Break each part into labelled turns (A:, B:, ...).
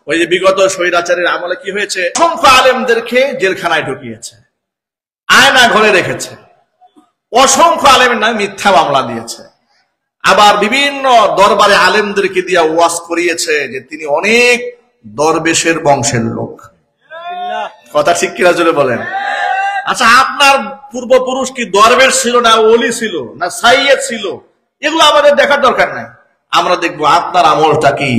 A: ওই যে বিগত স্বৈরাচারের আমলে কি হয়েছে, অসংখ্য আলেমদেরকে জেলখানায় ঢুকিয়েছে, আয়না ঘরে রেখেছে, অসংখ্য আলেমের নামে মিথ্যা মামলা দিয়েছে, আবার বিভিন্ন দরবারে আলেমদেরকে দিয়ে ওয়াজ করিয়েছে যে তিনি অনেক দরবেশের বংশের লোক। কথা ঠিক কিনা জোরে বলেন? আচ্ছা, আপনার পূর্বপুরুষ কি দরবেশ ছিল, না ওলি ছিল, না সাইয়েদ ছিল? এগুলো আমাদের দেখার দরকার নাই। আমরা দেখবো আপনার আমলটা কি।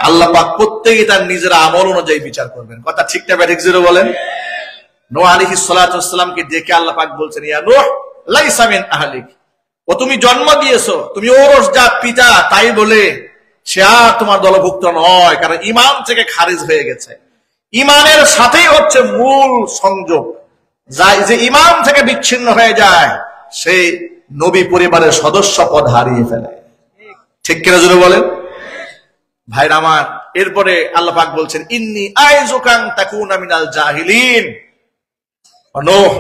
A: আল্লাহ পাক প্রত্যেকে তার নিজের আমল অনুযায়ী বিচার করবেন। কথা ঠিক না ব্যাঠিক জোরে বলেন? নূহ আলাইহিস সালাতু ওয়াস সালামকে দেখে আল্লাহ পাক বলছেন, ইয়া নূহ লাইসা মিন আহলিক, ও তুমি জন্ম দিয়েছো, তুমি ওরস জাত পিতা, তাই বলে সে আর তোমার দলভুক্ত নয়, কারণ ঈমান থেকে খারিজ হয়ে গেছে। ঈমানের সাথেই হচ্ছে মূল সংযোগ, যে ঈমান থেকে বিচ্ছিন্ন হয়ে যায় সে নবী পরিবারের সদস্য পদ হারিয়ে ফেলে। ঠিক কিনা জোরে বলেন? ভাইরা আমার, এরপরে আল্লাহ পাক বলছেন, ইন্নী আইযুকা আন তাকুনা মিনাল জাহিলিন, নূহ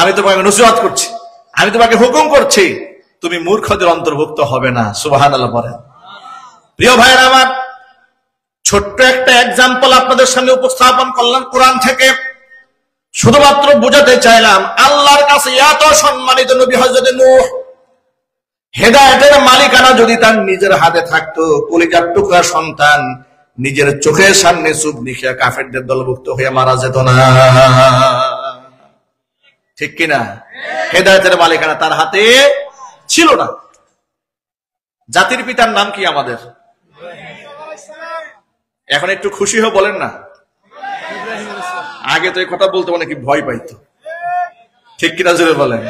A: আমি তোমাকে নসিহত করছি, আমি তোমাকে হুকুম করছি, তুমি মূর্খদের অন্তর্ভুক্ত হবে না। সুবহানাল্লাহ বলেন। প্রিয় ভাইরা আমার, ছোট্ট একটা এক্সাম্পল আপনাদের সামনে উপস্থাপন করলাম কোরআন থেকে, শুধুমাত্র বোঝাতে চাইলাম আল্লাহর কাছে এত সম্মানিত নবী হযরত নূহ, হেদায়েতের মালিকানা যদি তার নিজের হাতে থাকতো, কলিজার টুকরা সন্তান নিজের চোখের সামনে চুপ নিখিয়া কাফেরদের দলভুক্ত হয়ে মারা যেত না। ঠিক কিনা? হেদায়েতের মালিকানা তার হাতে ছিল না। জাতির পিতার নাম কি আমাদের? এখন একটু খুশি হয়ে বলেন না। আগে তো এই কথা বলতে অনেকে ভয় পাইতো। ঠিক কিনা জোরে বলেন?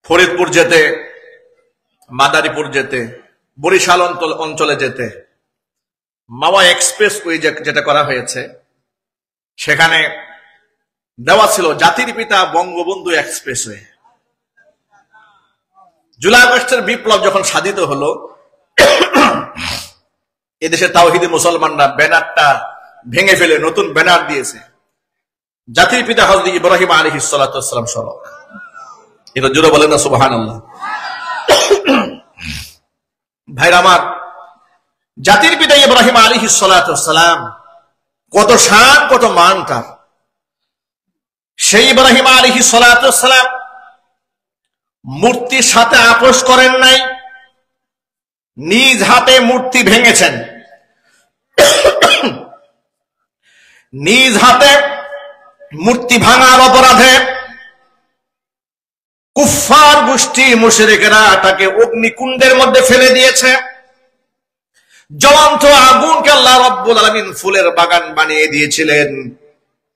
A: ফরিদপুর যেতে, মাদারীপুর যেতে, বরিশাল অঞ্চলে যেতে মাওয়া এক্সপ্রেস ওয়ে যেটা করা হয়েছে, সেখানে দেওয়া ছিল জাতির পিতা বঙ্গবন্ধু এক্সপ্রেসওয়ে। জুলাই আগস্টের বিপ্লব যখন সাধিত হলো, এদেশে তাওহীদি মুসলমানরা ব্যানারটা ভেঙে ফেলে নতুন ব্যানার দিয়েছে, জাতির পিতা হযরত ইব্রাহিম আলাইহিস সালাতু ওয়াস সালাম সড়ক। এটা জোরে বলেন না সুবহানাল্লাহ। ভাইরা আমার, জাতির পিতা ইব্রাহিম আলাইহিস সালাতু ওয়াস সালাম, কত শান কত মান তার। সেই ইব্রাহিম আলাইহিস সালাতু ওয়াস সালাম মূর্তির সাথে আপোষ করেন নাই, নিজ হাতে মূর্তি ভেঙেছেন, নিজ হাতে মূর্তি ভাঙার অপরাধে কুফফার গোষ্ঠী মুশরিকেরা তাকে অগ্নিকুণ্ডের মধ্যে ফেলে দিয়েছে। জ্বলন্ত আগুনকে আল্লাহ রাব্বুল আলামিন ফুলের বাগান বানিয়ে দিয়েছিলেন।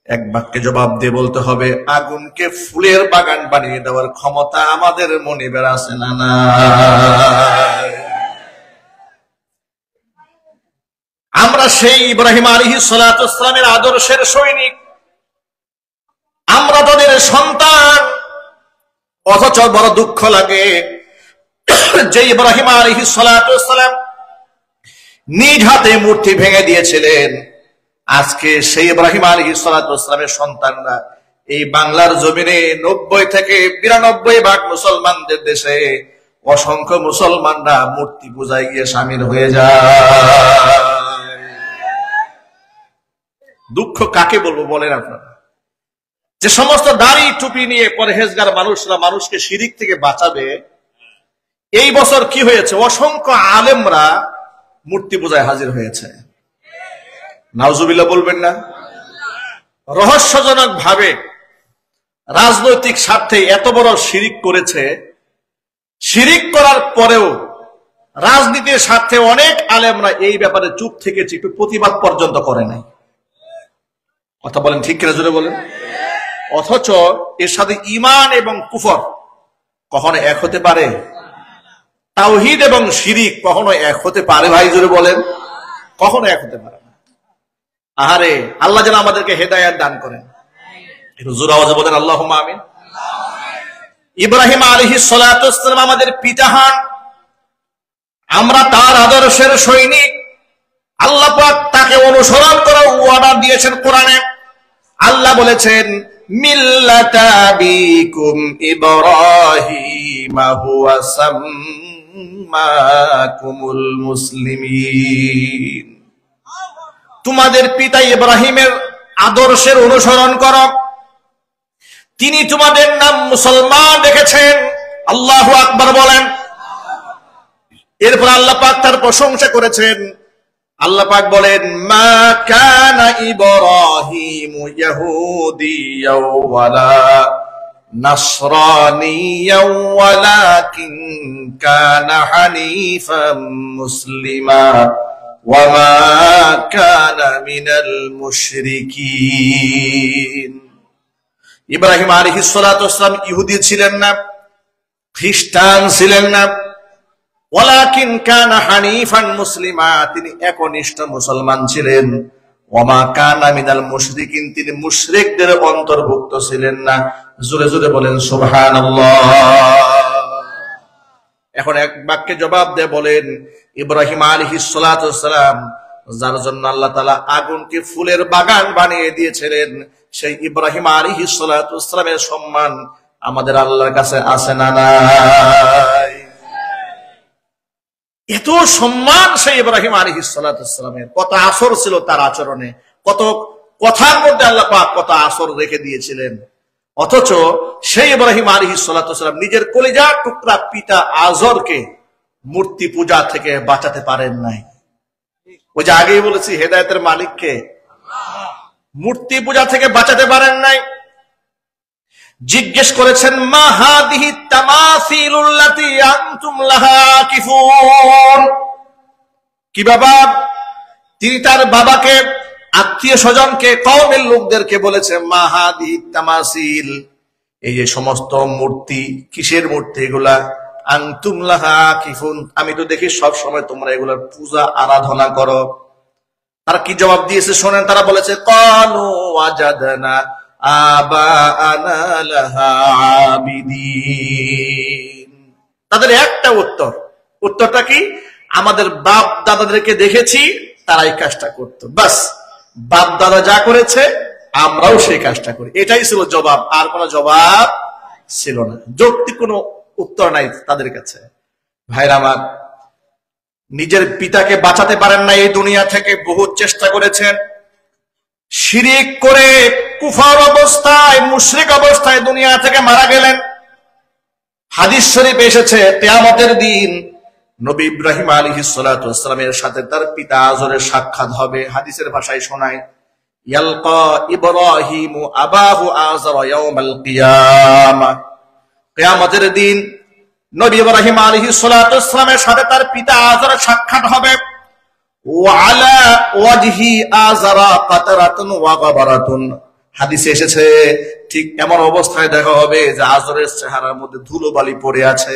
A: এক বাক্যে জবাব দিয়ে বলতে হবে, আগুনকে ফুলের বাগান বানিয়ে দেওয়ার ক্ষমতা আমাদের মনিবের আছে না? না। আমরা সেই ইব্রাহিম আলাইহিস সালাতু ওয়াস সালামের আদর্শের সৈনিক, আমরা তাদের সন্তান। অথচ বড় দুঃখ লাগে যে ইব্রাহিম আলাইহিস সালাতু ওয়াস সালাম নিজ হাতে মূর্তি ভেঙে দিয়েছিলেন, আজকে সেই ইব্রাহিম আলাইহিস সালাতু ওয়াস সালামের সন্তানরা এই বাংলার জমিনে 90 থেকে 92% মুসলমানদের দেশে অসংখ্য মুসলমানরা মূর্তি পূজায় গিয়ে শামিল হয়ে যায়। দুঃখ কাকে বলবো বলেন আপনারা? যে সমস্ত দাড়ি টুপি নিয়ে পরহেজগার মানুষরা মানুষকে শিরিক থেকে বাঁচাবে, এই বছর কি হয়েছে? অসংখ্য আলেমরা মূর্তি পূজায় হাজির হয়েছে। নাউজুবিল্লাহ বলবেন না? রহস্যজনক ভাবে রাজনৈতিক স্বার্থে এত বড় শিরিক করেছে, শিরিক করার পরেও রাজনীতির স্বার্থে অনেক আলেমরা এই ব্যাপারে চুপ থেকেছে, একটু প্রতিবাদ পর্যন্ত করে নাই। কথা বলেন ঠিক কিনা জোরে বলেন? অথচ এর সাথে ঈমান এবং কুফর কখনো এক হতে পারে? তাওহীদ এবং শিরিক কখনো এক হতে পারে? ভাই জোরে বলেন, কখনো এক হতে পারে না। আহারে, আল্লাহ যেন আমাদেরকে হেদায়েত দান করেন। একটু জোরে আওয়াজে বলেন আল্লাহুম্মা আমিন। ইব্রাহিম আলাইহিস সালাতু ওয়াস সালাম আমাদের পিতা হন, আমরা তার আদর্শের সৈনিক। আল্লাহ পাক তাকে অনুসরণ করার ওয়াদা দিয়েছেন কোরআনে। আল্লাহ বলেছেন, মিল্লাতা আবিকুম ইব্রাহিম হুয়া সাম্মাকুমুল মুসলিমিন। তোমাদের পিতা ইব্রাহিমের আদর্শের অনুসরণ করো, তিনি তোমাদের নাম মুসলমান রেখেছেন। আল্লাহু আকবার বলেন। এরপর আল্লাহ পাক তার প্রশংসা করেছেন। আল্লাহ পাক বলেন, মা কানা ইব্রাহিম ইয়াহুদিয়াও ওয়ালা নাসরানিয়াও ওয়ালাকিন কানা হানিফাম মুসলিমা ওয়া মা কানা মিনাল মুশরিকিন। ইব্রাহিম আলাইহিস সালাতু ওয়াস সালাম ইহুদি ছিলেন না, খ্রিস্টান ছিলেন না, ওয়ালাকিন কানা হানিফান মুসলিমা, তিনি একনিষ্ঠ মুসলমান ছিলেন। ওয়া মা কানা মিনাল মুশরিকিন, তিনি মুশরিকদের অন্তর্ভুক্ত ছিলেন না। জোরে জোরে বলেন সুবহানাল্লাহ। এখন এক বাক্যে জবাব দিয়ে বলেন, ইব্রাহিম আলাইহিস সালাতু ওয়াস সালাম, যার জন্য আল্লাহ তাআলা আগুনকে ফুলের বাগান বানিয়ে দিয়েছিলেন, সেই ইব্রাহিম আলাইহিস সালাতু ওয়াস সালামের সম্মান আমাদের আল্লাহর কাছে আছে না নাই? এত সম্মান সেই ইব্রাহিম আলাইহিস সালাতু ওয়াস সালামের। কত আসর ছিল তার আচরণে, কত কথার মধ্যে আল্লাহ পাক কত আসর রেখে দিয়েছিলেন। অথচ সেই ইব্রাহিম আলাইহিস সালাতু ওয়াস সালাম নিজের কলিজার টুকরা পিতা আজরকে মূর্তি পূজা থেকে বাঁচাতে পারেন নাই। ওই যে আগেই বলেছি, হেদায়েতের মালিককে মূর্তি পূজা থেকে বাঁচাতে পারেন নাই। জিজ্ঞেস করেছেন, মা হাদিহি তামাসিলুল্লাতি আনতুম লাহা আকিফুন। কি বাবা? তিনি তার বাবাকে, আত্মীয় স্বজনকে, কওমের লোকদেরকে বলেছে, মা হাদিহি তামাসিল, এই যে সমস্ত মূর্তি, কিসের মূর্তি এগুলা? আনতুম লাহা আকিফুন, আমি তো দেখি সব সময় তোমরা এগুলার পূজা আরাধনা করো। তারা কি জবাব দিয়েছে শোনেন। তারা বলেছে, ক্বালু ওয়াজাদনা আবাআনা লাহা আবিদিন। তাদের একটা উত্তর। উত্তরটা কি? আমাদের বাপ দাদাদেরকে দেখেছি তারা এই কাজটা করতো, বাস বাপ দাদা যা করেছে আমরাও সেই কাজটা করি। এটাই ছিল জবাব, আর কোনো জবাব ছিল না। যৌক্তিক কোনো উত্তর নাই তাদের কাছে। ভাইরা আমার, নিজের পিতাকে বাঁচাতে পারেন না এই দুনিয়া থেকে, বহু চেষ্টা করেছেন। শিরিক করে কুফর অবস্থায়, মুশরিক অবস্থায় দুনিয়া থেকে মারা গেলেন। হাদিস শরীফে এসেছে, কিয়ামতের দিন নবী ইব্রাহিম আলাইহিস সালাতু ওয়াস সালামের সাথে তার পিতা আজরের সাক্ষাৎ হবে। হাদিসের ভাষায় শোনায়, ইয়ালকা ইব্রাহিমু আবাহু আযর ইয়াউমাল কিয়ামা। কিয়ামতের দিন নবী ইব্রাহিম আলাইহিস সালাতু ওয়াস সালামের সাথে তার পিতা আজরের সাক্ষাৎ হবে। ওয়ালা ওয়াজহি আযরা কাতারাতুন ওয়া গাবারাতুন। হাদিসে এসেছে ঠিক এমন অবস্থায় দেখা হবে যে আজরের চেহারার মধ্যে ধুলোবালি পড়ে আছে।